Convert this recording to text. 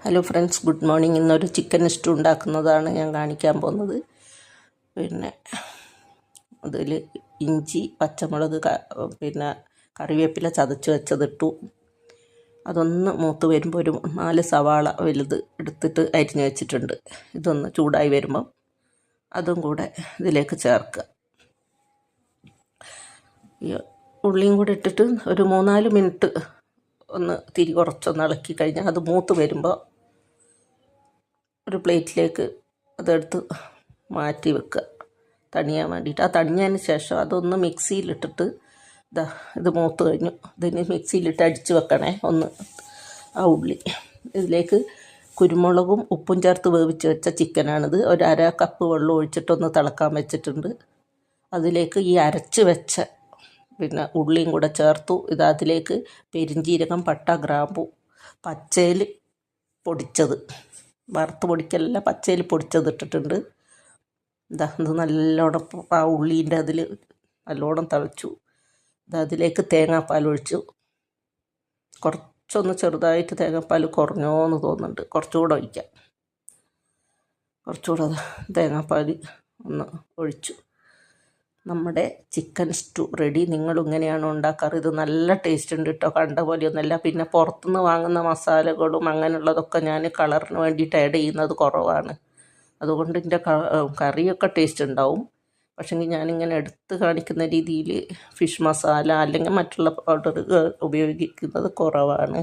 Hello friends, good morning. ഇന്നൊരു chicken stew ഉണ്ടാക്കുന്നതാണ് ഞാൻ കാണിക്കാൻ പോകുന്നത്. പിന്നെ അതിൽ ഇഞ്ചി, പച്ചമുളക്, പിന്നെ കറിവേപ്പില ചതച്ച് വെച്ചതിട്ടു. അതൊന്ന് മൂത്ത് വരുമ്പോൾ ഒരു 4 സവാള വലുത് എടുത്തിട്ട് അരിഞ്ഞ് വെച്ചിട്ടുണ്ട്. ഇതൊന്ന് ചൂടായി വരുമ്പം അതും കൂടെ ഇതിലേക്ക് ചേർക്കുക. ഈ ഉള്ളിയും കൂടെ ഇട്ടിട്ട് ഒരു 3-4 മിനിറ്റ് ഒന്ന് തിരി കുറച്ചൊന്ന് ഇളക്കി കഴിഞ്ഞാൽ അത് മൂത്ത് വരുമ്പോൾ ഒരു പ്ലേറ്റിലേക്ക് അതെടുത്ത് മാറ്റി വെക്കുക, തണിയാൻ വേണ്ടിയിട്ട്. ആ തണിഞ്ഞതിന് ശേഷം അതൊന്ന് മിക്സിയിലിട്ടിട്ട് ഇത് മൂത്ത് കഴിഞ്ഞു, ഇതിന് മിക്സിയിലിട്ട് അടിച്ച് വെക്കണേ ഒന്ന് ആ ഉള്ളി. ഇതിലേക്ക് കുരുമുളകും ഉപ്പും ചേർത്ത് വേവിച്ച് വെച്ച ചിക്കനാണിത്. ഒരു 1/2 കപ്പ് വെള്ളം ഒഴിച്ചിട്ടൊന്ന് തിളക്കാൻ വെച്ചിട്ടുണ്ട്. അതിലേക്ക് ഈ അരച്ച് വെച്ച പിന്നെ ഉള്ളിയും കൂടെ ചേർത്തു. അതിലേക്ക് പെരിഞ്ജീരകം, പട്ട, ഗ്രാമ്പു പച്ചയിൽ പൊടിച്ചത്, വറുത്ത് പൊടിക്കലല്ല, പച്ചയിൽ പൊടിച്ചത് ഇട്ടിട്ടുണ്ട്. ഇത് നല്ലോണം ആ ഉള്ളീൻ്റെ അതിൽ നല്ലോണം തിളച്ചു. അതിലേക്ക് തേങ്ങാപ്പാൽ ഒഴിച്ചു. കുറച്ചൊന്ന് ചെറുതായിട്ട് തേങ്ങാപ്പാൽ കുറഞ്ഞോന്ന് തോന്നുന്നുണ്ട്, കുറച്ചുകൂടെ ഒഴിക്കാം. കുറച്ചുകൂടെ തേങ്ങാപ്പാൽ ഒന്ന് ഒഴിച്ചു. നമ്മുടെ ചിക്കൻ സ്റ്റൂ റെഡി. നിങ്ങളും ഇങ്ങനെയാണ് ഉണ്ടാക്കാറ്. ഇത് നല്ല ടേസ്റ്റ് ഉണ്ട് കേട്ടോ, കണ്ട പോലെയൊന്നുമല്ല. പിന്നെ പുറത്തുനിന്ന് വാങ്ങുന്ന മസാലകളും അങ്ങനെയുള്ളതൊക്കെ ഞാൻ കളറിന് വേണ്ടിയിട്ട് ആഡ് ചെയ്യുന്നത് കുറവാണ്. അതുകൊണ്ട് എൻ്റെ കറിയൊക്കെ ടേസ്റ്റ് ഉണ്ടാവും. പക്ഷേങ്കിൽ ഞാനിങ്ങനെ എടുത്ത് കാണിക്കുന്ന രീതിയിൽ ഫിഷ് മസാല അല്ലെങ്കിൽ മറ്റുള്ള പൗഡർ ഉപയോഗിക്കുന്നത് കുറവാണ്.